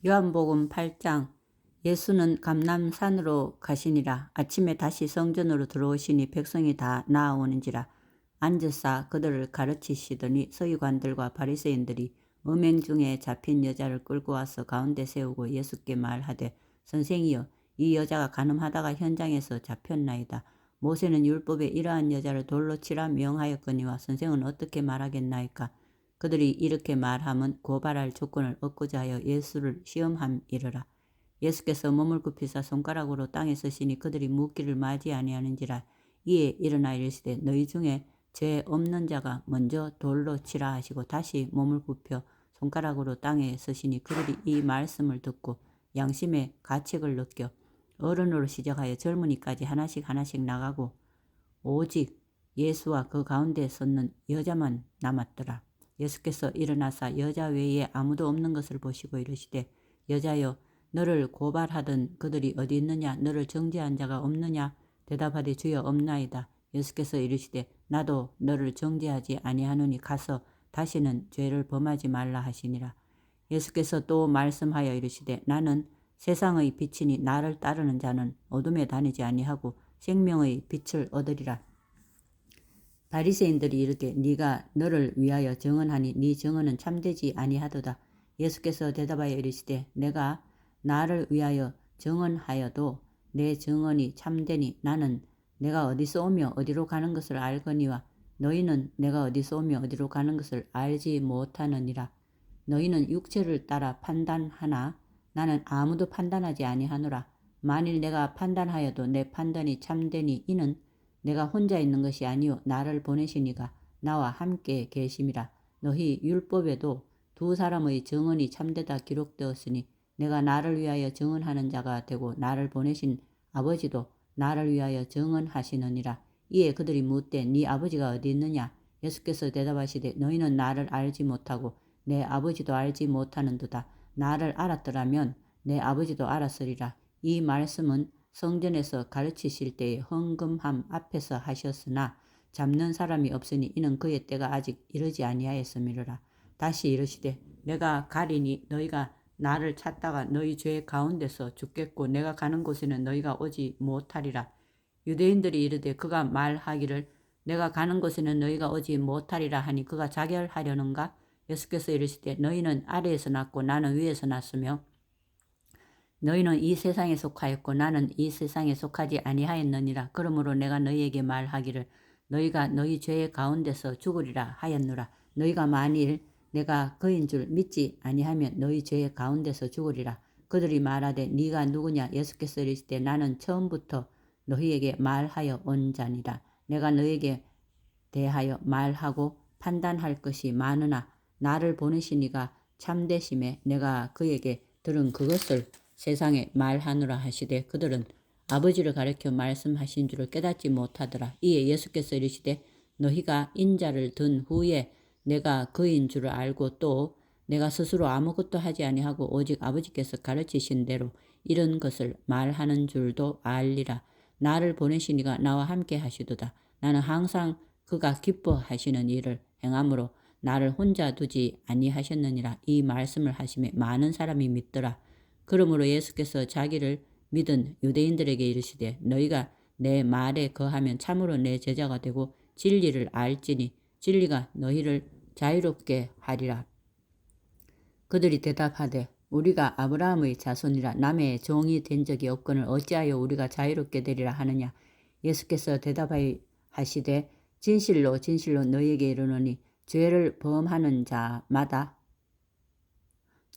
요한복음 8장. 예수는 감람산으로 가시니라. 아침에 다시 성전으로 들어오시니 백성이 다 나아오는지라. 앉으사 그들을 가르치시더니 서기관들과 바리새인들이 음행 중에 잡힌 여자를 끌고 와서 가운데 세우고 예수께 말하되, 선생이여, 이 여자가 간음하다가 현장에서 잡혔나이다. 모세는 율법에 이러한 여자를 돌로 치라 명하였거니와 선생은 어떻게 말하겠나이까? 그들이 이렇게 말함은 고발할 조건을 얻고자 하여 예수를 시험함이르라. 예수께서 몸을 굽히사 손가락으로 땅에 서시니 그들이 묻기를 맞이 아니하는지라. 이에 일어나 이르시되, 너희 중에 죄 없는 자가 먼저 돌로 치라 하시고 다시 몸을 굽혀 손가락으로 땅에 서시니 그들이 이 말씀을 듣고 양심의 가책을 느껴 어른으로 시작하여 젊은이까지 하나씩 하나씩 나가고 오직 예수와 그 가운데 섰는 여자만 남았더라. 예수께서 일어나사 여자 외에 아무도 없는 것을 보시고 이르시되, 여자여, 너를 고발하던 그들이 어디 있느냐? 너를 정죄한 자가 없느냐? 대답하되, 주여, 없나이다. 예수께서 이르시되, 나도 너를 정죄하지 아니하노니 가서 다시는 죄를 범하지 말라 하시니라. 예수께서 또 말씀하여 이르시되, 나는 세상의 빛이니 나를 따르는 자는 어둠에 다니지 아니하고 생명의 빛을 얻으리라. 바리새인들이 이르되, 네가 너를 위하여 정언하니 네 정언은 참되지 아니하도다. 예수께서 대답하여 이르시되, 내가 나를 위하여 정언하여도 내 정언이 참되니 나는 내가 어디서 오며 어디로 가는 것을 알거니와 너희는 내가 어디서 오며 어디로 가는 것을 알지 못하느니라. 너희는 육체를 따라 판단하나 나는 아무도 판단하지 아니하노라. 만일 내가 판단하여도 내 판단이 참되니 이는 내가 혼자 있는 것이 아니요 나를 보내신 이가 나와 함께 계심이라. 너희 율법에도 두 사람의 정언이 참되다 기록되었으니 내가 나를 위하여 정언하는 자가 되고 나를 보내신 아버지도 나를 위하여 정언하시느니라. 이에 그들이 묻되, 네 아버지가 어디 있느냐? 예수께서 대답하시되, 너희는 나를 알지 못하고 내 아버지도 알지 못하는도다. 나를 알았더라면 내 아버지도 알았으리라. 이 말씀은 성전에서 가르치실 때에 헌금함 앞에서 하셨으나 잡는 사람이 없으니 이는 그의 때가 아직 이르지 아니하였음이라. 다시 이르시되, 내가 가리니 너희가 나를 찾다가 너희 죄 가운데서 죽겠고 내가 가는 곳에는 너희가 오지 못하리라. 유대인들이 이르되 그가 말하기를 내가 가는 곳에는 너희가 오지 못하리라 하니 그가 자결하려는가? 예수께서 이르시되, 너희는 아래에서 났고 나는 위에서 났으며 너희는 이 세상에 속하였고 나는 이 세상에 속하지 아니하였느니라. 그러므로 내가 너희에게 말하기를 너희가 너희 죄 가운데서 죽으리라 하였노라. 너희가 만일 내가 그인 줄 믿지 아니하면 너희 죄 가운데서 죽으리라. 그들이 말하되, 네가 누구냐? 예수께서 이르시되, 나는 처음부터 너희에게 말하여 온 자니라. 내가 너희에게 대하여 말하고 판단할 것이 많으나 나를 보내신 이가 참되심에 내가 그에게 들은 그것을 세상에 말하노라 하시되 그들은 아버지를 가리켜 말씀하신 줄을 깨닫지 못하더라. 이에 예수께서 이르시되, 너희가 인자를 든 후에 내가 그인 줄을 알고 또 내가 스스로 아무것도 하지 아니하고 오직 아버지께서 가르치신 대로 이런 것을 말하는 줄도 알리라. 나를 보내신 이가 나와 함께 하시도다. 나는 항상 그가 기뻐하시는 일을 행함으로 나를 혼자 두지 아니하셨느니라. 이 말씀을 하시매 많은 사람이 믿더라. 그러므로 예수께서 자기를 믿은 유대인들에게 이르시되, 너희가 내 말에 거하면 참으로 내 제자가 되고 진리를 알지니 진리가 너희를 자유롭게 하리라. 그들이 대답하되, 우리가 아브라함의 자손이라 남의 종이 된 적이 없거늘 어찌하여 우리가 자유롭게 되리라 하느냐? 예수께서 대답하시되, 진실로 진실로 너희에게 이르노니 죄를 범하는 자마다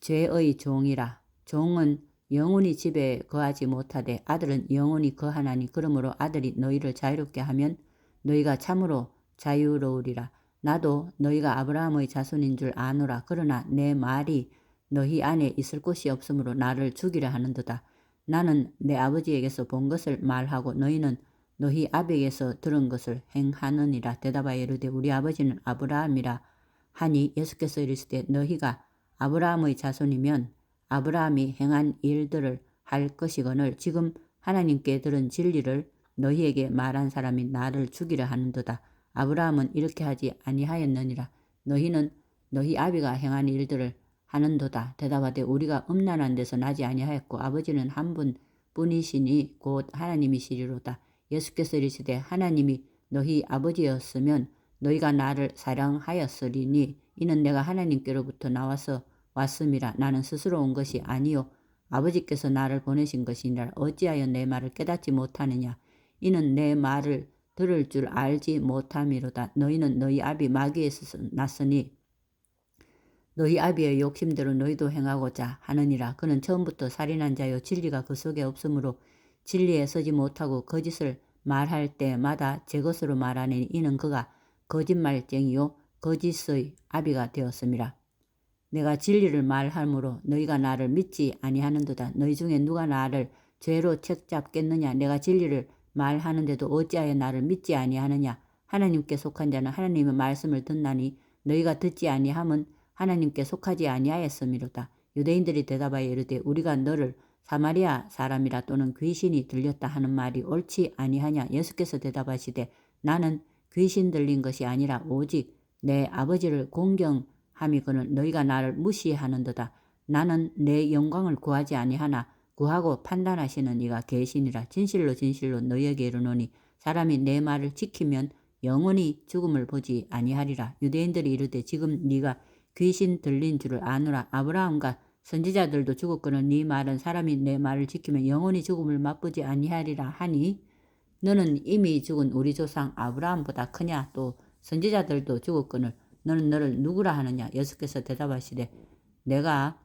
죄의 종이라. 종은 영원히 집에 거하지 못하되 아들은 영원히 거하나니 그러므로 아들이 너희를 자유롭게 하면 너희가 참으로 자유로우리라. 나도 너희가 아브라함의 자손인 줄 아노라. 그러나 내 말이 너희 안에 있을 곳이 없으므로 나를 죽이려 하는도다. 나는 내 아버지에게서 본 것을 말하고 너희는 너희 아비에게서 들은 것을 행하느니라. 대답하여 이르되, 우리 아버지는 아브라함이라 하니 예수께서 이르시되, 너희가 아브라함의 자손이면 아브라함이 행한 일들을 할 것이거늘 지금 하나님께 들은 진리를 너희에게 말한 사람이 나를 죽이려 하는도다. 아브라함은 이렇게 하지 아니하였느니라. 너희는 너희 아비가 행한 일들을 하는도다. 대답하되 우리가 음란한 데서 나지 아니하였고 아버지는 한 분뿐이시니 곧 하나님이시리로다. 예수께서 이르시되 하나님이 너희 아버지였으면 너희가 나를 사랑하였으리니 이는 내가 하나님께로부터 나와서 왔음이라. 나는 스스로 온 것이 아니요 아버지께서 나를 보내신 것이니라. 어찌하여 내 말을 깨닫지 못하느냐. 이는 내 말을 들을 줄 알지 못함이로다. 너희는 너희 아비 마귀에서 났으니 너희 아비의 욕심대로 너희도 행하고자 하느니라. 그는 처음부터 살인한 자요 진리가 그 속에 없으므로 진리에 서지 못하고 거짓을 말할 때마다 제 것으로 말하니 이는 그가 거짓말쟁이요 거짓의 아비가 되었음이라. 내가 진리를 말하므로 너희가 나를 믿지 아니하는도다. 너희 중에 누가 나를 죄로 책잡겠느냐. 내가 진리를 말하는데도 어찌하여 나를 믿지 아니하느냐. 하나님께 속한 자는 하나님의 말씀을 듣나니 너희가 듣지 아니함은 하나님께 속하지 아니하였음이로다. 유대인들이 대답하여 이르되 우리가 너를 사마리아 사람이라 또는 귀신이 들렸다 하는 말이 옳지 아니하냐. 예수께서 대답하시되 나는 귀신 들린 것이 아니라 오직 내 아버지를 공경함이거늘 너희가 나를 무시하는도다. 나는 내 영광을 구하지 아니하나 구하고 판단하시는 이가 계시니라. 진실로 진실로 너희에게 이르노니 사람이 내 말을 지키면 영원히 죽음을 보지 아니하리라. 유대인들이 이르되 지금 네가 귀신 들린 줄을 아노라. 아브라함과 선지자들도 죽었거늘 네 말은 사람이 내 말을 지키면 영원히 죽음을 맛보지 아니하리라 하니 너는 이미 죽은 우리 조상 아브라함보다 크냐. 또 선지자들도 죽었거늘 너는 너를 누구라 하느냐. 예수께서 대답하시되 내가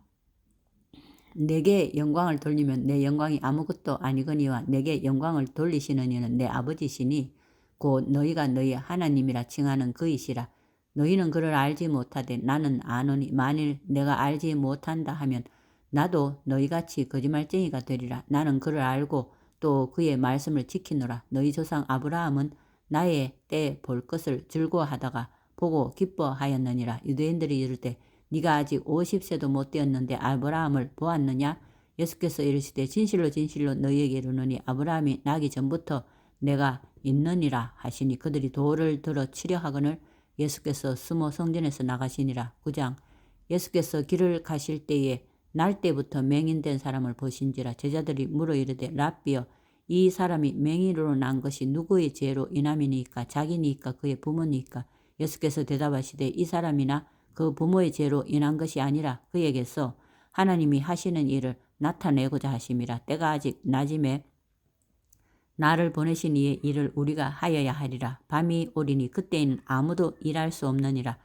내게 영광을 돌리면 내 영광이 아무것도 아니거니와 내게 영광을 돌리시는 이는 내 아버지시니 곧 너희가 너희 하나님이라 칭하는 그이시라. 너희는 그를 알지 못하되 나는 아노니 만일 내가 알지 못한다 하면 나도 너희같이 거짓말쟁이가 되리라. 나는 그를 알고 또 그의 말씀을 지키노라. 너희 조상 아브라함은 나의 때 볼 것을 즐거워하다가 보고 기뻐하였느니라. 유대인들이 이르되 네가 아직 50세도 못 되었는데 아브라함을 보았느냐. 예수께서 이르시되 진실로 진실로 너희에게 이르노니 아브라함이 나기 전부터 내가 있느니라 하시니 그들이 돌을 들어 치려 하거늘 예수께서 스모 성전에서 나가시니라. 9장. 예수께서 길을 가실 때에 날 때부터 맹인된 사람을 보신지라. 제자들이 물어 이르되 랍비여 이 사람이 맹인으로 난 것이 누구의 죄로 인함이니까 자기니까 그의 부모니까. 예수께서 대답하시되 이 사람이나 그 부모의 죄로 인한 것이 아니라 그에게서 하나님이 하시는 일을 나타내고자 하심이라. 때가 아직 낮음에 나를 보내신 이의 일을 우리가 하여야 하리라. 밤이 오리니 그때에는 아무도 일할 수 없느니라.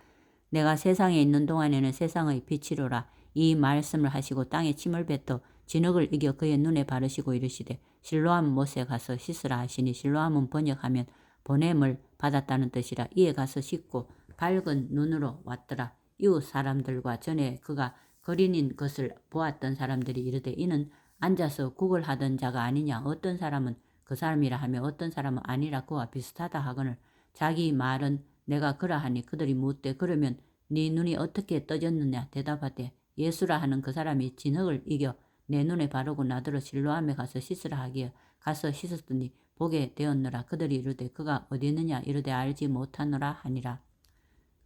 내가 세상에 있는 동안에는 세상의 빛이로라. 이 말씀을 하시고 땅에 침을 뱉어 진흙을 이겨 그의 눈에 바르시고 이르시되 실로암 못에 가서 씻으라 하시니 실로암은 번역하면 보냄을 받았다는 뜻이라. 이에 가서 씻고 밝은 눈으로 왔더라. 이웃 사람들과 전에 그가 거린인 것을 보았던 사람들이 이르되 이는 앉아서 국을 하던 자가 아니냐. 어떤 사람은 그 사람이라 하며 어떤 사람은 아니라 그와 비슷하다 하거늘 자기 말은 내가 그러하니 그들이 묻되 그러면 네 눈이 어떻게 떠졌느냐. 대답하되 예수라 하는 그 사람이 진흙을 이겨 내 눈에 바르고 나더러 실로암에 가서 씻으라 하기에 가서 씻었더니 보게 되었노라. 그들이 이르되 그가 어디 있느냐. 이르되 알지 못하노라 하니라.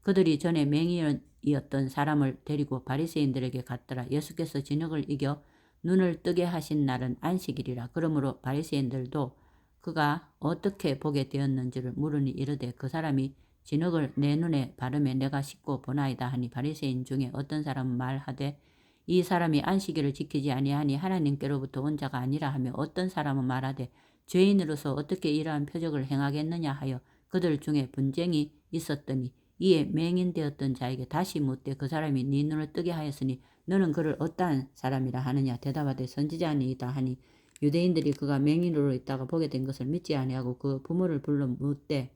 그들이 전에 맹인이었던 사람을 데리고 바리새인들에게 갔더라. 예수께서 진흙을 이겨 눈을 뜨게 하신 날은 안식일이라. 그러므로 바리새인들도 그가 어떻게 보게 되었는지를 물으니 이르되 그 사람이 진흙을 내 눈에 바르매 내가 씻고 보나이다 하니 바리새인 중에 어떤 사람은 말하되 이 사람이 안식일을 지키지 아니하니 하나님께로부터 온 자가 아니라 하며 어떤 사람은 말하되 죄인으로서 어떻게 이러한 표적을 행하겠느냐 하여 그들 중에 분쟁이 있었더니 이에 맹인되었던 자에게 다시 묻되 그 사람이 네 눈을 뜨게 하였으니 너는 그를 어떠한 사람이라 하느냐. 대답하되 선지자니이다 하니 유대인들이 그가 맹인으로 있다가 보게 된 것을 믿지 아니하고 그 부모를 불러 묻되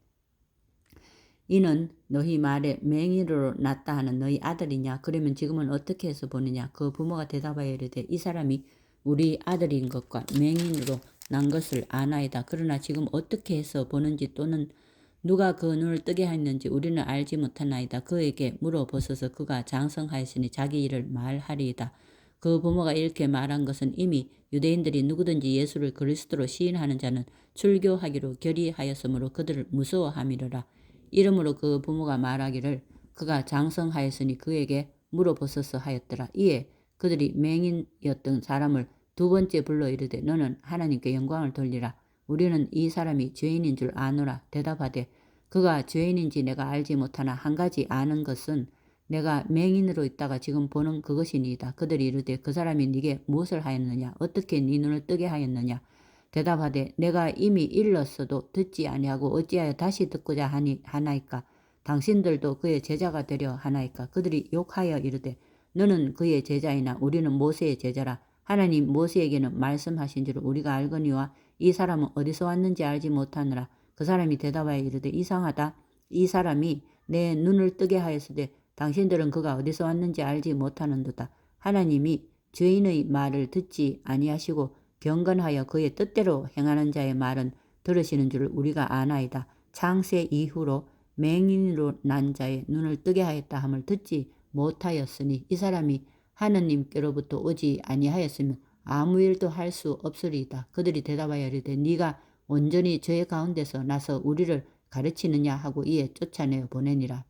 이는 너희 말에 맹인으로 났다 하는 너희 아들이냐. 그러면 지금은 어떻게 해서 보느냐. 그 부모가 대답하여 이르되 이 사람이 우리 아들인 것과 맹인으로 난 것을 아나이다. 그러나 지금 어떻게 해서 보는지 또는 누가 그 눈을 뜨게 하였는지 우리는 알지 못하나이다. 그에게 물어보소서. 그가 장성하였으니 자기 일을 말하리이다. 그 부모가 이렇게 말한 것은 이미 유대인들이 누구든지 예수를 그리스도로 시인하는 자는 출교하기로 결의하였으므로 그들을 무서워함이로라. 이러므로 그 부모가 말하기를 그가 장성하였으니 그에게 물어보소서 하였더라. 이에 그들이 맹인이었던 사람을 두 번째 불러 이르되 너는 하나님께 영광을 돌리라. 우리는 이 사람이 죄인인 줄 아노라. 대답하되 그가 죄인인지 내가 알지 못하나 한 가지 아는 것은 내가 맹인으로 있다가 지금 보는 그것이니이다. 그들이 이르되 그 사람이 네게 무엇을 하였느냐? 어떻게 네 눈을 뜨게 하였느냐? 대답하되 내가 이미 일렀어도 듣지 아니하고 어찌하여 다시 듣고자 하나이까? 당신들도 그의 제자가 되려 하나이까? 그들이 욕하여 이르되 너는 그의 제자이나 우리는 모세의 제자라. 하나님 모세에게는 말씀하신 줄 우리가 알거니와 이 사람은 어디서 왔는지 알지 못하느라. 그 사람이 대답하여 이르되 이상하다. 이 사람이 내 눈을 뜨게 하였으되 당신들은 그가 어디서 왔는지 알지 못하는도다. 하나님이 죄인의 말을 듣지 아니하시고 경건하여 그의 뜻대로 행하는 자의 말은 들으시는 줄 우리가 아나이다. 창세 이후로 맹인으로 난 자의 눈을 뜨게 하였다 함을 듣지 못하였으니 이 사람이 하느님께로부터 오지 아니하였으면 아무 일도 할 수 없으리이다. 그들이 대답하여 이르되 네가 온전히 죄 가운데서 나서 우리를 가르치느냐 하고 이에 쫓아내어 보내니라.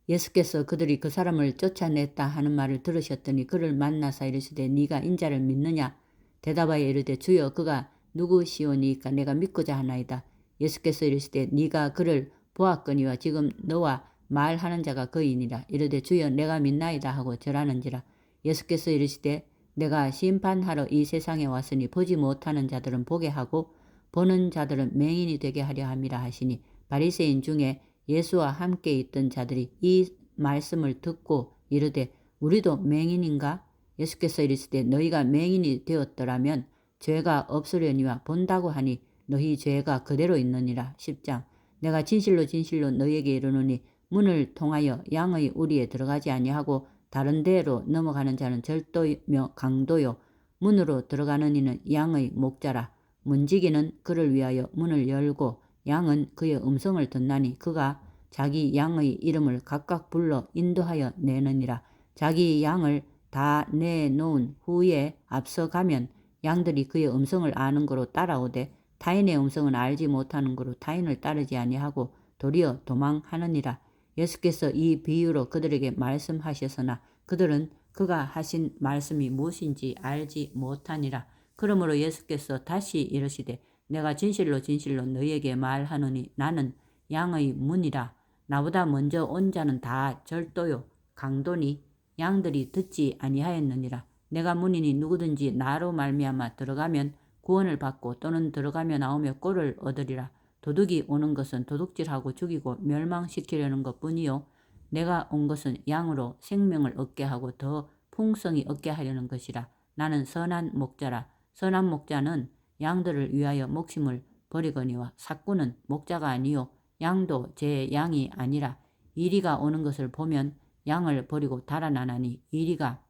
예수께서 그들이 그 사람을 쫓아냈다 하는 말을 들으셨더니 그를 만나사 이르시되 네가 인자를 믿느냐? 대답하여 이르되 주여 그가 누구시오니까 내가 믿고자 하나이다. 예수께서 이르시되 네가 그를 보았거니와 지금 너와 말하는 자가 그이니라. 이르되 주여 내가 믿나이다 하고 절하는지라. 예수께서 이르시되 내가 심판하러 이 세상에 왔으니 보지 못하는 자들은 보게 하고 보는 자들은 맹인이 되게 하려 함이라 하시니 바리새인 중에 예수와 함께 있던 자들이 이 말씀을 듣고 이르되 우리도 맹인인가? 예수께서 이르시되 너희가 맹인이 되었더라면 죄가 없으려니와 본다고 하니 너희 죄가 그대로 있느니라. 10장 내가 진실로 진실로 너희에게 이르노니 문을 통하여 양의 우리에 들어가지 아니하고 다른 데로 넘어가는 자는 절도며 강도요 문으로 들어가는 이는 양의 목자라. 문지기는 그를 위하여 문을 열고 양은 그의 음성을 듣나니 그가 자기 양의 이름을 각각 불러 인도하여 내느니라. 자기 양을 다 내놓은 후에 앞서가면 양들이 그의 음성을 아는 거로 따라오되 타인의 음성은 알지 못하는 거로 타인을 따르지 아니하고 도리어 도망하느니라. 예수께서 이 비유로 그들에게 말씀하셨으나 그들은 그가 하신 말씀이 무엇인지 알지 못하니라. 그러므로 예수께서 다시 이르시되 내가 진실로 진실로 너희에게 말하노니 나는 양의 문이라. 나보다 먼저 온 자는 다 절도요 강도니 양들이 듣지 아니하였느니라. 내가 문이니 누구든지 나로 말미암아 들어가면 구원을 받고 또는 들어가며 나오며 꼴을 얻으리라. 도둑이 오는 것은 도둑질하고 죽이고 멸망시키려는 것뿐이요 내가 온 것은 양으로 생명을 얻게 하고 더 풍성히 얻게 하려는 것이라. 나는 선한 목자라. 선한 목자는 양들을 위하여 목숨을 버리거니와 삭구는 목자가 아니요 양도 제 양이 아니라 이리가 오는 것을 보면 양을 버리고 달아나나니 이리가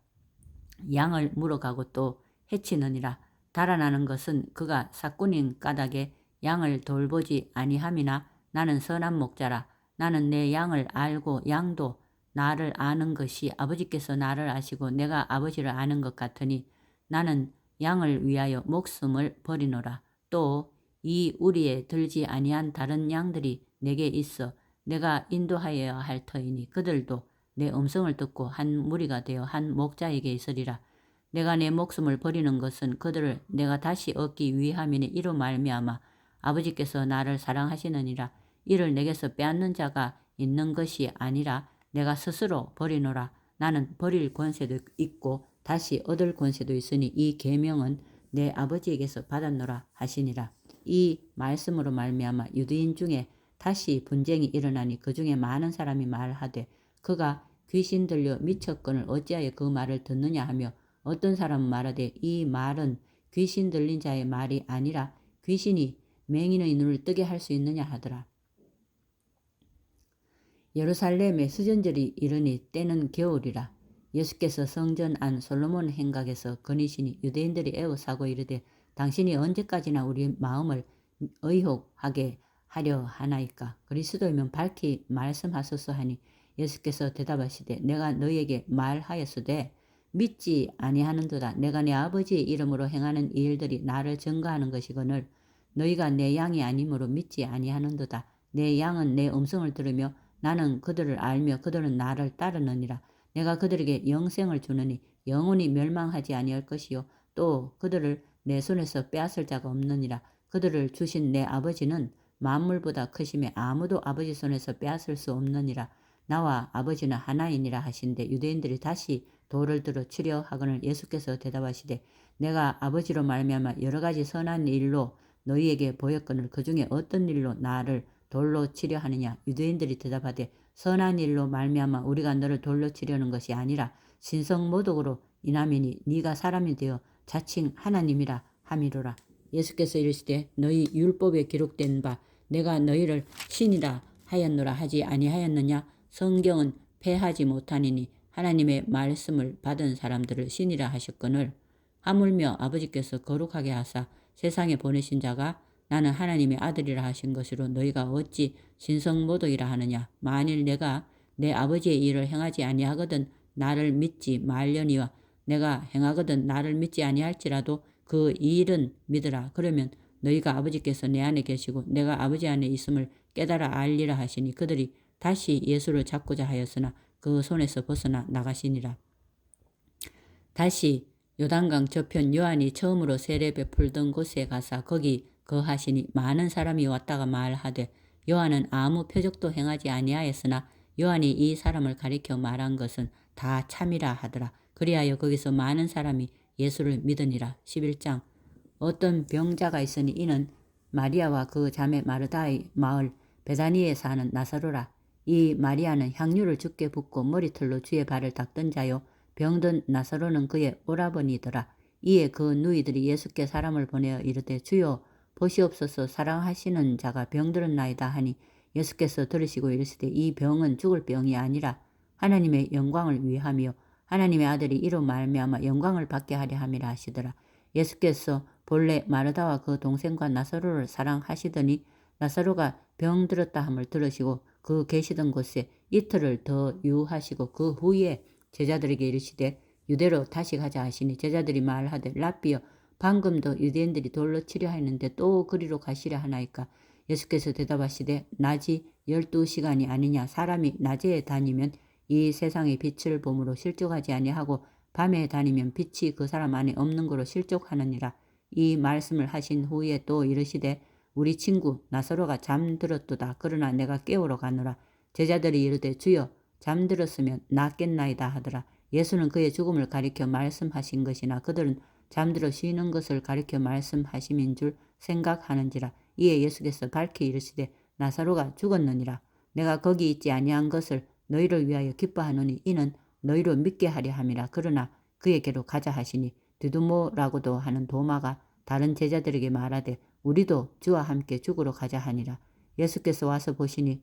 양을 물어가고 또 해치느니라. 달아나는 것은 그가 삭군인 까닭에 양을 돌보지 아니함이나 나는 선한 목자라. 나는 내 양을 알고 양도 나를 아는 것이 아버지께서 나를 아시고 내가 아버지를 아는 것 같으니 나는 양을 위하여 목숨을 버리노라. 또 이 우리에 들지 아니한 다른 양들이 내게 있어 내가 인도하여야 할 터이니 그들도 내 음성을 듣고 한 무리가 되어 한 목자에게 있으리라. 내가 내 목숨을 버리는 것은 그들을 내가 다시 얻기 위함이니 이로 말미암아 아버지께서 나를 사랑하시느니라. 이를 내게서 빼앗는 자가 있는 것이 아니라 내가 스스로 버리노라. 나는 버릴 권세도 있고 다시 얻을 권세도 있으니 이 계명은 내 아버지에게서 받았노라 하시니라. 이 말씀으로 말미암아 유대인 중에 다시 분쟁이 일어나니 그 중에 많은 사람이 말하되 그가 귀신 들려 미쳤거늘 어찌하여 그 말을 듣느냐 하며 어떤 사람은 말하되 이 말은 귀신 들린 자의 말이 아니라 귀신이 맹인의 눈을 뜨게 할 수 있느냐 하더라. 예루살렘에 수전절이 이르니 때는 겨울이라. 예수께서 성전 안 솔로몬 행각에서 거니시니 유대인들이 애워사고 이르되 당신이 언제까지나 우리 마음을 의혹하게 하려 하나이까? 그리스도이면 밝히 말씀하소서 하니 예수께서 대답하시되 내가 너희에게 말하였으되 믿지 아니하는도다. 내가 내 아버지의 이름으로 행하는 이 일들이 나를 증거하는 것이거늘 너희가 내 양이 아니므로 믿지 아니하는도다. 내 양은 내 음성을 들으며 나는 그들을 알며 그들은 나를 따르느니라. 내가 그들에게 영생을 주느니 영원히 멸망하지 아니할 것이요 또 그들을 내 손에서 빼앗을 자가 없느니라. 그들을 주신 내 아버지는 만물보다 크심에 아무도 아버지 손에서 빼앗을 수 없느니라. 나와 아버지는 하나이니라 하신대 유대인들이 다시 돌을 들어 치려 하거늘 예수께서 대답하시되 내가 아버지로 말미암아 여러 가지 선한 일로 너희에게 보였거늘 그 중에 어떤 일로 나를 돌로 치려 하느냐. 유대인들이 대답하되 선한 일로 말미암아 우리가 너를 돌로 치려는 것이 아니라 신성모독으로 인함이니 네가 사람이 되어 자칭 하나님이라 함이로라. 예수께서 이르시되 너희 율법에 기록된 바 내가 너희를 신이라 하였노라 하지 아니하였느냐. 성경은 패하지 못하니니 하나님의 말씀을 받은 사람들을 신이라 하셨거늘 하물며 아버지께서 거룩하게 하사 세상에 보내신 자가 나는 하나님의 아들이라 하신 것으로 너희가 어찌 신성모독이라 하느냐. 만일 내가 내 아버지의 일을 행하지 아니하거든 나를 믿지 말려니와 내가 행하거든 나를 믿지 아니할지라도 그 일은 믿으라. 그러면 너희가 아버지께서 내 안에 계시고 내가 아버지 안에 있음을 깨달아 알리라 하시니 그들이 다시 예수를 잡고자 하였으나 그 손에서 벗어나 나가시니라. 다시 요단강 저편 요한이 처음으로 세례 베풀던 곳에 가사 거기 거하시니 많은 사람이 왔다가 말하되 요한은 아무 표적도 행하지 아니하였으나 요한이 이 사람을 가리켜 말한 것은 다 참이라 하더라. 그리하여 거기서 많은 사람이 예수를 믿으니라. 11장 어떤 병자가 있으니 이는 마리아와 그 자매 마르다의 마을 베다니에 사는 나사로라. 이 마리아는 향유를 주께 붓고 머리털로 주의 발을 닦던 자요 병든 나사로는 그의 오라버니더라. 이에 그 누이들이 예수께 사람을 보내어 이르되 주여 보시옵소서 사랑하시는 자가 병들었나이다 하니 예수께서 들으시고 이르시되 이 병은 죽을 병이 아니라 하나님의 영광을 위하며 하나님의 아들이 이로 말미암아 영광을 받게 하려 함이라 하시더라. 예수께서 본래 마르다와 그 동생과 나사로를 사랑하시더니 나사로가 병들었다 함을 들으시고 그 계시던 곳에 이틀을 더 유하시고 그 후에 제자들에게 이르시되 유대로 다시 가자 하시니 제자들이 말하되 랍비여 방금도 유대인들이 돌로 치려 했는데 또 그리로 가시려 하나이까. 예수께서 대답하시되 낮이 12시간이 아니냐. 사람이 낮에 다니면 이 세상의 빛을 봄으로 실족하지 아니하고 밤에 다니면 빛이 그 사람 안에 없는 거로 실족하느니라. 이 말씀을 하신 후에 또 이르시되 우리 친구 나사로가 잠들었도다. 그러나 내가 깨우러 가노라. 제자들이 이르되 주여 잠들었으면 낫겠나이다 하더라. 예수는 그의 죽음을 가리켜 말씀하신 것이나 그들은 잠들어 쉬는 것을 가리켜 말씀하심인 줄 생각하는지라. 이에 예수께서 밝히 이르시되 나사로가 죽었느니라. 내가 거기 있지 아니한 것을 너희를 위하여 기뻐하노니 이는 너희로 믿게 하려 함이라. 그러나 그에게로 가자 하시니 디두모라고도 하는 도마가 다른 제자들에게 말하되 우리도 주와 함께 죽으러 가자 하니라. 예수께서 와서 보시니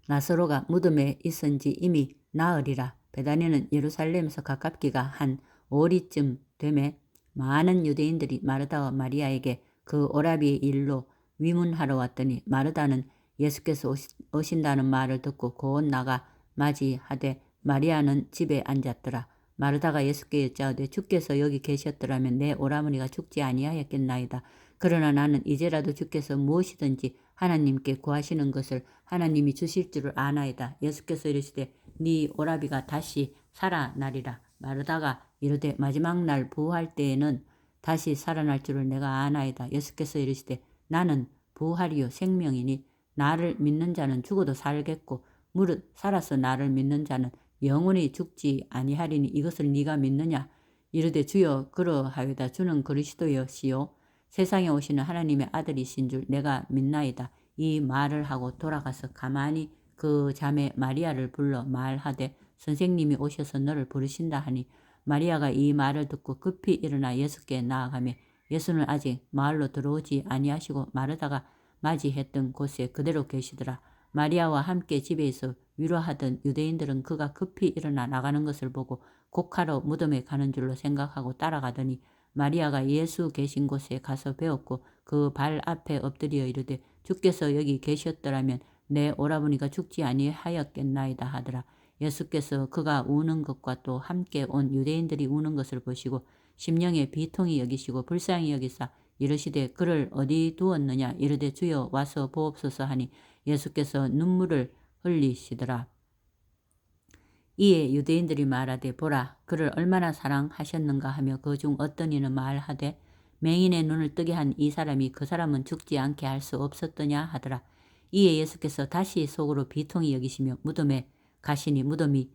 나사로가 무덤에 있은지 이미 나으리라. 베다니는 예루살렘에서 가깝기가 한 오리쯤 되매 많은 유대인들이 마르다와 마리아에게 그 오라비의 일로 위문하러 왔더니 마르다는 예수께서 오신다는 말을 듣고 곧 나가 맞이하되 마리아는 집에 앉았더라. 마르다가 예수께 여짜오되 주께서 여기 계셨더라면 내 오라버니가 죽지 아니하였겠나이다. 그러나 나는 이제라도 주께서 무엇이든지 하나님께 구하시는 것을 하나님이 주실 줄을 아나이다. 예수께서 이르시되 네 오라비가 다시 살아나리라. 마르다가 이르되 마지막 날 부활 때에는 다시 살아날 줄을 내가 아나이다. 예수께서 이르시되 나는 부활이요 생명이니 나를 믿는 자는 죽어도 살겠고 무릇 살아서 나를 믿는 자는 영원히 죽지 아니하리니 이것을 네가 믿느냐. 이르되 주여 그러하여다. 주는 그리스도여시요 세상에 오시는 하나님의 아들이신 줄 내가 믿나이다. 이 말을 하고 돌아가서 가만히 그 자매 마리아를 불러 말하되 선생님이 오셔서 너를 부르신다 하니 마리아가 이 말을 듣고 급히 일어나 예수께 나아가며 예수는 아직 마을로 들어오지 아니하시고 마르다가 맞이했던 곳에 그대로 계시더라. 마리아와 함께 집에서 위로하던 유대인들은 그가 급히 일어나 나가는 것을 보고 곡하러 무덤에 가는 줄로 생각하고 따라가더니 마리아가 예수 계신 곳에 가서 배웠고 그 발 앞에 엎드려 이르되 주께서 여기 계셨더라면 내 오라버니가 죽지 아니하였겠나이다 하더라. 예수께서 그가 우는 것과 또 함께 온 유대인들이 우는 것을 보시고 심령에 비통히 여기시고 불쌍히 여기사 이르시되 그를 어디 두었느냐. 이르되 주여 와서 보옵소서 하니 예수께서 눈물을 흘리시더라. 이에 유대인들이 말하되 보라 그를 얼마나 사랑하셨는가 하며 그 중 어떤 이는 말하되 맹인의 눈을 뜨게 한 이 사람이 그 사람은 죽지 않게 할 수 없었더냐 하더라. 이에 예수께서 다시 속으로 비통히 여기시며 무덤에 가시니 무덤이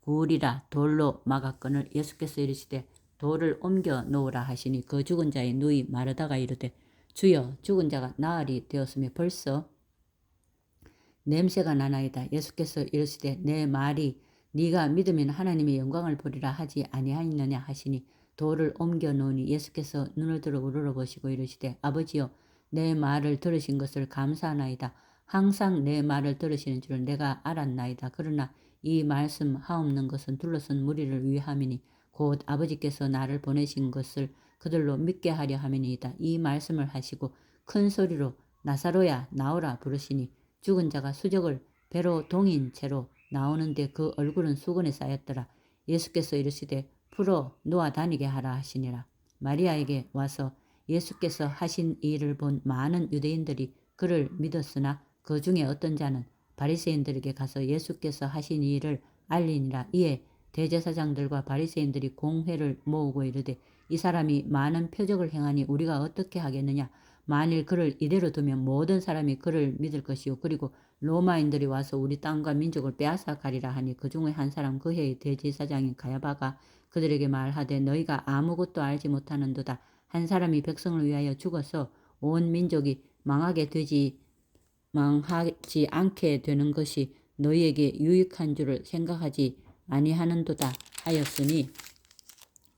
구리라 돌로 막았거늘 예수께서 이르시되 돌을 옮겨 놓으라 하시니 그 죽은 자의 누이 마르다가 이르되 주여 죽은 자가 나흘이 되었으며 벌써 냄새가 나나이다. 예수께서 이르시되 내 말이 네가 믿으면 하나님의 영광을 보리라 하지 아니하였느냐 하시니 돌을 옮겨 놓으니 예수께서 눈을 들어 우러러보시고 이르시되 아버지여 내 말을 들으신 것을 감사하나이다. 항상 내 말을 들으시는 줄을 내가 알았나이다. 그러나 이 말씀 하옵는 것은 둘러선 무리를 위함이니 곧 아버지께서 나를 보내신 것을 그들로 믿게 하려 함이니이다. 이 말씀을 하시고 큰 소리로 나사로야 나오라 부르시니 죽은 자가 수적을 배로 동인 채로 나오는데 그 얼굴은 수건에 쌓였더라. 예수께서 이르시되 풀어 놓아 다니게 하라 하시니라. 마리아에게 와서 예수께서 하신 일을 본 많은 유대인들이 그를 믿었으나 그 중에 어떤 자는 바리새인들에게 가서 예수께서 하신 일을 알리니라. 이에 대제사장들과 바리새인들이 공회를 모으고 이르되 이 사람이 많은 표적을 행하니 우리가 어떻게 하겠느냐. 만일 그를 이대로 두면 모든 사람이 그를 믿을 것이요 그리고 로마인들이 와서 우리 땅과 민족을 빼앗아 가리라 하니 그 중에 한 사람 그 해의 대제사장인 가야바가 그들에게 말하되 너희가 아무것도 알지 못하는도다. 한 사람이 백성을 위하여 죽어서 온 민족이 망하지 않게 되는 것이 너희에게 유익한 줄을 생각하지 아니하는도다 하였으니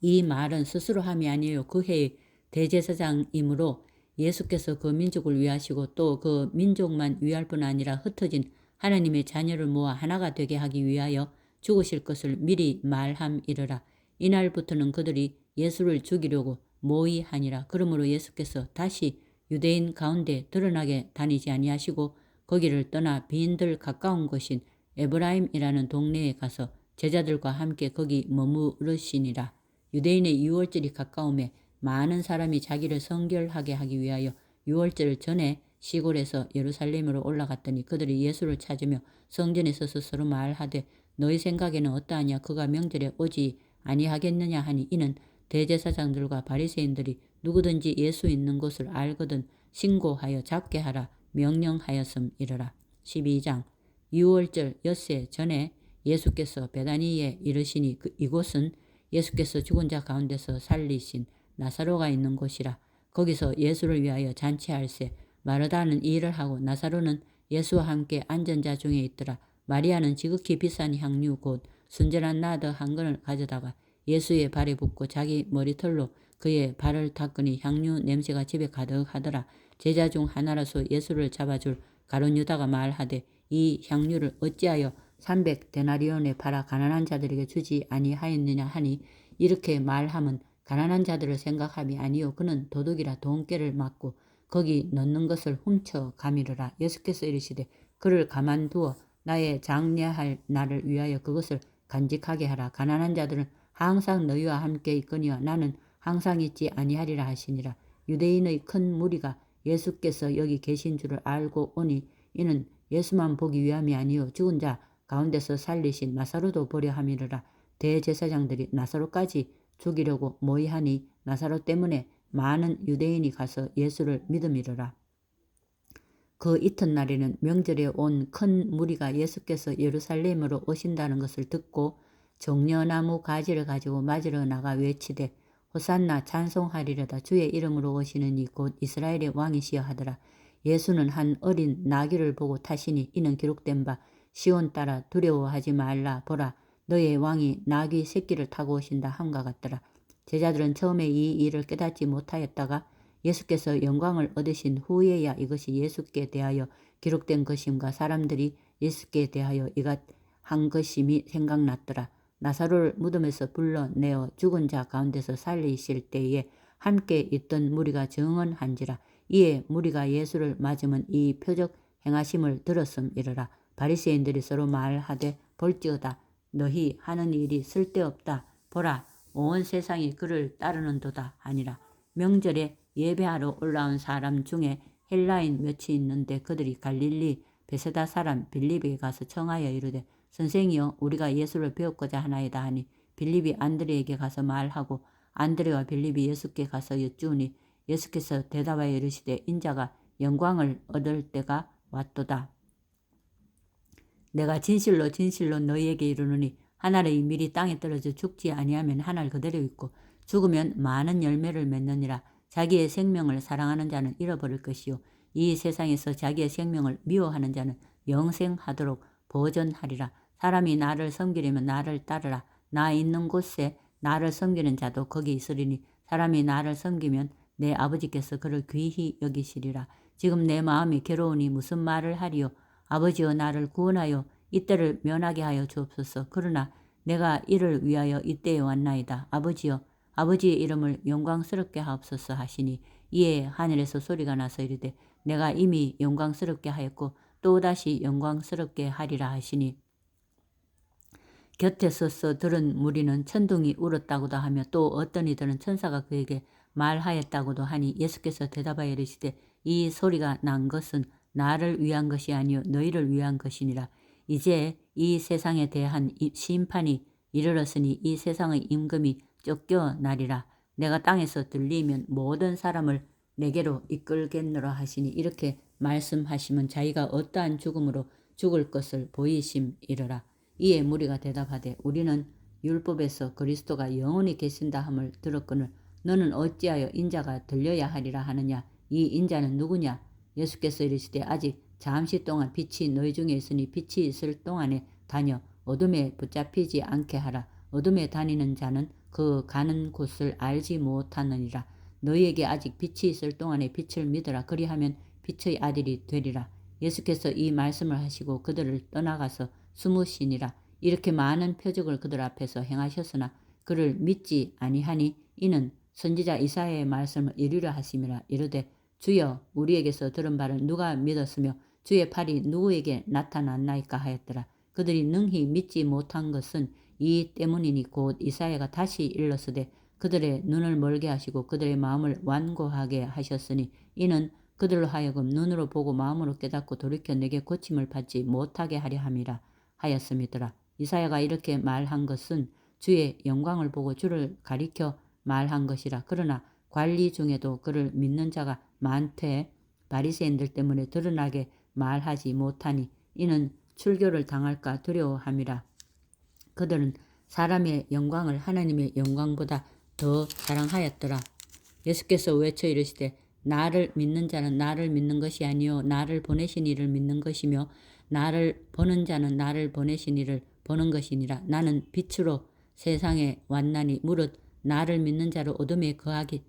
이 말은 스스로 함이 아니에요. 그 해의 대제사장이므로 예수께서 그 민족을 위하시고 또 그 민족만 위할 뿐 아니라 흩어진 하나님의 자녀를 모아 하나가 되게 하기 위하여 죽으실 것을 미리 말함이르라. 이날부터는 그들이 예수를 죽이려고 모의하니라. 그러므로 예수께서 다시 유대인 가운데 드러나게 다니지 아니하시고 거기를 떠나 빈들 가까운 곳인 에브라임이라는 동네에 가서 제자들과 함께 거기 머무르시니라. 유대인의 유월절이 가까움에 많은 사람이 자기를 성결하게 하기 위하여 유월절 전에 시골에서 예루살렘으로 올라갔더니 그들이 예수를 찾으며 성전에 서서 서로 말하되 너희 생각에는 어떠하냐 그가 명절에 오지 아니하겠느냐 하니 이는 대제사장들과 바리새인들이 누구든지 예수 있는 곳을 알거든 신고하여 잡게 하라 명령하였음이르라. 12장 유월절 엿새 전에 예수께서 베다니에 이르시니 이곳은 예수께서 죽은 자 가운데서 살리신 나사로가 있는 곳이라. 거기서 예수를 위하여 잔치할세 마르다는 일을 하고 나사로는 예수와 함께 앉은 자 중에 있더라. 마리아는 지극히 비싼 향유 곧 순전한 나드 한 근을 가져다가 예수의 발에 붓고 자기 머리털로 그의 발을 닦으니 향유 냄새가 집에 가득하더라. 제자 중 하나라서 예수를 잡아줄 가룟 유다가 말하되 이 향유를 어찌하여 300데나리온에 팔아 가난한 자들에게 주지 아니하였느냐 하니 이렇게 말함은 가난한 자들을 생각함이 아니요 그는 도둑이라 돈깨를 맞고 거기 넣는 것을 훔쳐 가미르라. 예수께서 이르시되 그를 가만두어 나의 장례할 날을 위하여 그것을 간직하게 하라. 가난한 자들은 항상 너희와 함께 있거니와 나는 항상 있지 아니하리라 하시니라. 유대인의 큰 무리가 예수께서 여기 계신 줄을 알고 오니 이는 예수만 보기 위함이 아니요 죽은 자 가운데서 살리신 나사로도 보려 함이르라. 대제사장들이 나사로까지 죽이려고 모의하니 나사로 때문에 많은 유대인이 가서 예수를 믿음이르라. 그 이튿날에는 명절에 온 큰 무리가 예수께서 예루살렘으로 오신다는 것을 듣고 정려나무 가지를 가지고 맞으러 나가 외치되 호산나 찬송하리로다. 주의 이름으로 오시는 이 곧 이스라엘의 왕이시여 하더라. 예수는 한 어린 나귀를 보고 타시니 이는 기록된 바 시온 따라 두려워하지 말라 보라 너의 왕이 나귀 새끼를 타고 오신다 함과 같더라. 제자들은 처음에 이 일을 깨닫지 못하였다가 예수께서 영광을 얻으신 후에야 이것이 예수께 대하여 기록된 것임과 사람들이 예수께 대하여 이같 한 것임이 생각났더라. 나사로를 무덤에서 불러내어 죽은 자 가운데서 살리실 때에 함께 있던 무리가 증언한지라. 이에 무리가 예수를 맞으면 이 표적 행하심을 들었음이르라. 바리새인들이 서로 말하되 볼지어다 너희 하는 일이 쓸데없다. 보라 온 세상이 그를 따르는도다 하니라. 명절에 예배하러 올라온 사람 중에 헬라인 몇이 있는데 그들이 갈릴리 베세다 사람 빌립에게 가서 청하여 이르되 선생이여 우리가 예수를 배웠고자 하나이다 하니 빌립이 안드레에게 가서 말하고 안드레와 빌립이 예수께 가서 여쭈니 예수께서 대답하여 이르시되 인자가 영광을 얻을 때가 왔도다. 내가 진실로 진실로 너희에게 이르노니 하늘의 밀이 땅에 떨어져 죽지 아니하면 하늘 그대로 있고 죽으면 많은 열매를 맺느니라. 자기의 생명을 사랑하는 자는 잃어버릴 것이요 이 세상에서 자기의 생명을 미워하는 자는 영생하도록 보전하리라. 사람이 나를 섬기려면 나를 따르라. 나 있는 곳에 나를 섬기는 자도 거기 있으리니 사람이 나를 섬기면 내 아버지께서 그를 귀히 여기시리라. 지금 내 마음이 괴로우니 무슨 말을 하리요. 아버지여 나를 구원하여 이때를 면하게 하여 주옵소서. 그러나 내가 이를 위하여 이때에 왔나이다. 아버지여 아버지의 이름을 영광스럽게 하옵소서 하시니 이에 하늘에서 소리가 나서 이르되 내가 이미 영광스럽게 하였고 또다시 영광스럽게 하리라 하시니 곁에 서서 들은 무리는 천둥이 울었다고도 하며 또 어떤 이들은 천사가 그에게 말하였다고도 하니 예수께서 대답하여 이르시되 이 소리가 난 것은 나를 위한 것이 아니요 너희를 위한 것이니라. 이제 이 세상에 대한 심판이 이르렀으니 이 세상의 임금이 쫓겨나리라. 내가 땅에서 들리면 모든 사람을 내게로 이끌겠노라 하시니 이렇게 말씀하시면 자기가 어떠한 죽음으로 죽을 것을 보이심이르라. 이에 무리가 대답하되 우리는 율법에서 그리스도가 영원히 계신다 함을 들었거늘 너는 어찌하여 인자가 들려야 하리라 하느냐. 이 인자는 누구냐. 예수께서 이르시되 아직 잠시 동안 빛이 너희 중에 있으니 빛이 있을 동안에 다녀 어둠에 붙잡히지 않게 하라. 어둠에 다니는 자는 그 가는 곳을 알지 못하느니라. 너희에게 아직 빛이 있을 동안에 빛을 믿으라. 그리하면 빛의 아들이 되리라. 예수께서 이 말씀을 하시고 그들을 떠나가서 숨으시니라. 이렇게 많은 표적을 그들 앞에서 행하셨으나 그를 믿지 아니하니 이는 선지자 이사야의 말씀을 이루려 하심이라. 이르되 주여 우리에게서 들은 바를 누가 믿었으며 주의 팔이 누구에게 나타났나이까 하였더라. 그들이 능히 믿지 못한 것은 이 때문이니 곧 이사야가 다시 일렀으되 그들의 눈을 멀게 하시고 그들의 마음을 완고하게 하셨으니 이는 그들로 하여금 눈으로 보고 마음으로 깨닫고 돌이켜 내게 고침을 받지 못하게 하려 함이라 하였음이더라. 이사야가 이렇게 말한 것은 주의 영광을 보고 주를 가리켜 말한 것이라. 그러나 관리 중에도 그를 믿는 자가 많되 바리새인들 때문에 드러나게 말하지 못하니 이는 출교를 당할까 두려워함이라. 그들은 사람의 영광을 하나님의 영광보다 더 사랑하였더라. 예수께서 외쳐 이르시되 나를 믿는 자는 나를 믿는 것이 아니요 나를 보내신 이를 믿는 것이며 나를 보는 자는 나를 보내신 이를 보는 것이니라. 나는 빛으로 세상에 왔나니 무릇 나를 믿는 자를 어둠에 거하지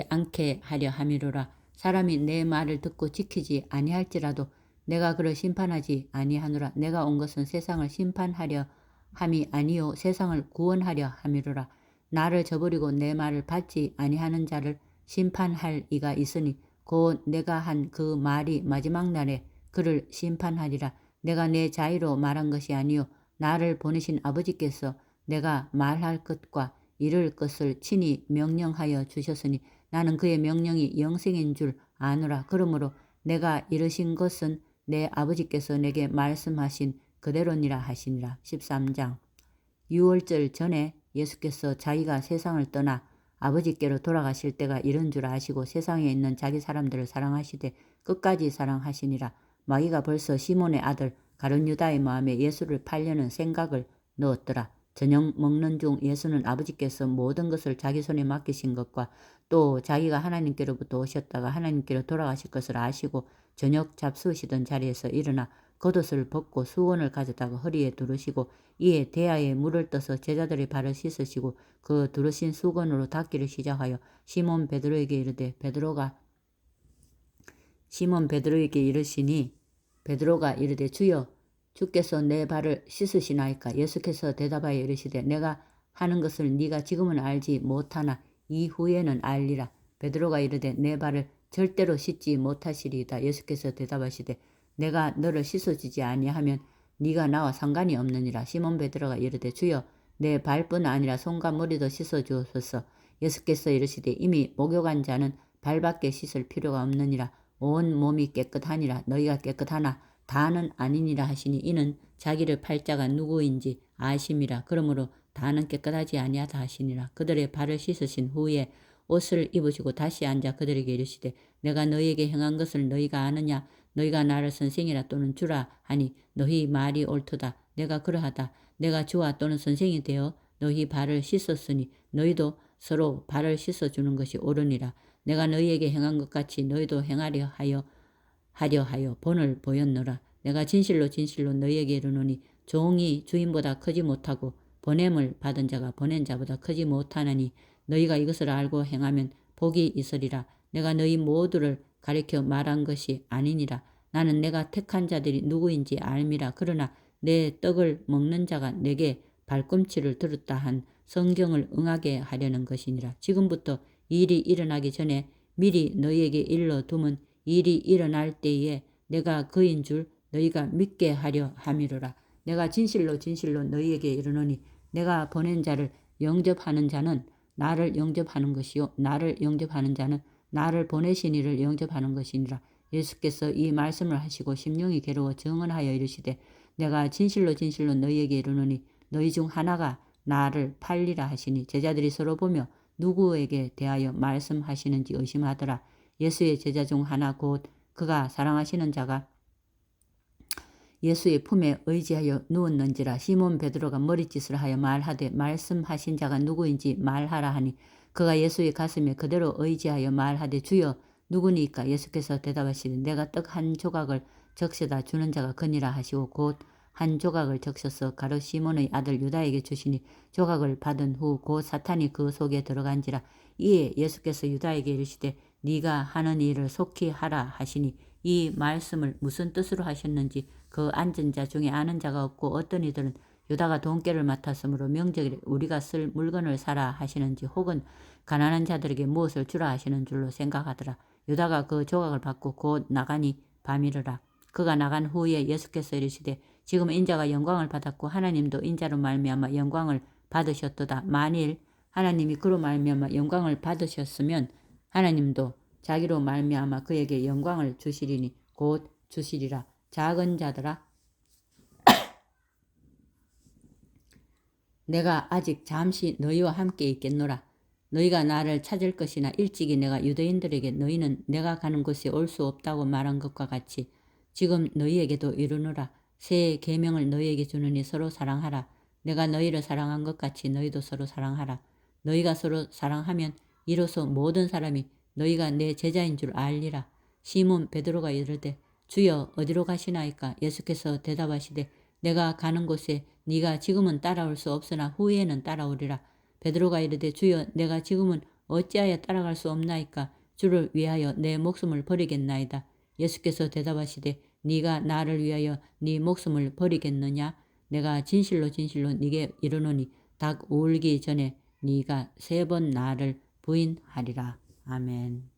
않게 하려 함이로라. 사람이 내 말을 듣고 지키지 아니할지라도 내가 그를 심판하지 아니하노라. 내가 온 것은 세상을 심판하려 함이 아니요 세상을 구원하려 함이로라. 나를 저버리고 내 말을 받지 아니하는 자를 심판할 이가 있으니 곧 내가 한 그 말이 마지막 날에 그를 심판하리라. 내가 내 자의로 말한 것이 아니요 나를 보내신 아버지께서 내가 말할 것과 이룰 것을 친히 명령하여 주셨으니 나는 그의 명령이 영생인 줄 아노라. 그러므로 내가 이르신 것은 내 아버지께서 내게 말씀하신 그대로니라 하시니라. 13장. 유월절 전에 예수께서 자기가 세상을 떠나 아버지께로 돌아가실 때가 이른 줄 아시고 세상에 있는 자기 사람들을 사랑하시되 끝까지 사랑하시니라. 마귀가 벌써 시몬의 아들 가룟 유다의 마음에 예수를 팔려는 생각을 넣었더라. 저녁 먹는 중 예수는 아버지께서 모든 것을 자기 손에 맡기신 것과 또 자기가 하나님께로부터 오셨다가 하나님께로 돌아가실 것을 아시고 저녁 잡수시던 자리에서 일어나 겉옷을 벗고 수건을 가져다가 허리에 두르시고 이에 대야에 물을 떠서 제자들의 발을 씻으시고 그 두르신 수건으로 닦기를 시작하여 시몬 베드로에게 이르되 시몬 베드로에게 이르시니 베드로가 이르되 주여 주께서 내 발을 씻으시나이까. 예수께서 대답하여 이르시되 내가 하는 것을 네가 지금은 알지 못하나 이후에는 알리라. 베드로가 이르되 내 발을 절대로 씻지 못하시리이다. 예수께서 대답하시되 내가 너를 씻어주지 아니하면 네가 나와 상관이 없느니라. 시몬 베드로가 이르되 주여 내 발뿐 아니라 손과 머리도 씻어주옵소서. 예수께서 이르시되 이미 목욕한 자는 발밖에 씻을 필요가 없느니라. 온 몸이 깨끗하니라. 너희가 깨끗하나 다는 아니니라 하시니 이는 자기를 팔자가 누구인지 아심이라. 그러므로 다는 깨끗하지 아니하다 하시니라. 그들의 발을 씻으신 후에 옷을 입으시고 다시 앉아 그들에게 이르시되 내가 너희에게 행한 것을 너희가 아느냐. 너희가 나를 선생이라 또는 주라 하니 너희 말이 옳도다. 내가 그러하다. 내가 주와 또는 선생이 되어 너희 발을 씻었으니 너희도 서로 발을 씻어주는 것이 옳으니라. 내가 너희에게 행한 것 같이 너희도 행하려 하여 본을 보였노라. 내가 진실로 진실로 너희에게 이르노니 종이 주인보다 크지 못하고 보냄을 받은 자가 보낸 자보다 크지 못하나니 너희가 이것을 알고 행하면 복이 있으리라. 내가 너희 모두를 가리켜 말한 것이 아니니라. 나는 내가 택한 자들이 누구인지 알미라. 그러나 내 떡을 먹는 자가 내게 발꿈치를 들었다 한 성경을 응하게 하려는 것이니라. 지금부터 일이 일어나기 전에 미리 너희에게 일러두면 일이 일어날 때에 내가 그인 줄 너희가 믿게 하려 함이로라. 내가 진실로 진실로 너희에게 이르노니 내가 보낸 자를 영접하는 자는 나를 영접하는 것이요 나를 영접하는 자는 나를 보내신 이를 영접하는 것이니라. 예수께서 이 말씀을 하시고 심령이 괴로워 정언하여 이르시되 내가 진실로 진실로 너희에게 이르노니 너희 중 하나가 나를 팔리라 하시니 제자들이 서로 보며 누구에게 대하여 말씀하시는지 의심하더라. 예수의 제자 중 하나 곧 그가 사랑하시는 자가 예수의 품에 의지하여 누웠는지라. 시몬 베드로가 머리짓을 하여 말하되 말씀하신 자가 누구인지 말하라 하니 그가 예수의 가슴에 그대로 의지하여 말하되 주여 누구니까. 예수께서 대답하시되 내가 떡 한 조각을 적셔다 주는 자가 그니라 하시고 곧 한 조각을 적셔서 가룟 시몬의 아들 유다에게 주시니 조각을 받은 후 곧 사탄이 그 속에 들어간지라. 이에 예수께서 유다에게 이르시되 네가 하는 일을 속히 하라 하시니 이 말씀을 무슨 뜻으로 하셨는지 그 앉은 자 중에 아는 자가 없고 어떤 이들은 유다가 돈깨를 맡았으므로 명절에 우리가 쓸 물건을 사라 하시는지 혹은 가난한 자들에게 무엇을 주라 하시는 줄로 생각하더라. 유다가 그 조각을 받고 곧 나가니 밤이르라. 그가 나간 후에 예수께서 이르시되 지금 인자가 영광을 받았고 하나님도 인자로 말미암아 영광을 받으셨도다. 만일 하나님이 그로 말미암아 영광을 받으셨으면 하나님도 자기로 말미암아 그에게 영광을 주시리니 곧 주시리라. 작은 자들아 내가 아직 잠시 너희와 함께 있겠노라. 너희가 나를 찾을 것이나 일찍이 내가 유대인들에게 너희는 내가 가는 곳에 올 수 없다고 말한 것과 같이 지금 너희에게도 이르노라. 새 계명을 너희에게 주느니 서로 사랑하라. 내가 너희를 사랑한 것 같이 너희도 서로 사랑하라. 너희가 서로 사랑하면 이로써 모든 사람이 너희가 내 제자인 줄 알리라. 시몬 베드로가 이르되 주여 어디로 가시나이까. 예수께서 대답하시되 내가 가는 곳에 네가 지금은 따라올 수 없으나 후에는 따라오리라. 베드로가 이르되 주여 내가 지금은 어찌하여 따라갈 수 없나이까. 주를 위하여 내 목숨을 버리겠나이다. 예수께서 대답하시되 네가 나를 위하여 네 목숨을 버리겠느냐. 내가 진실로 진실로 네게 이르노니 닭 울기 전에 네가 3번 나를 부인하리라. 아멘.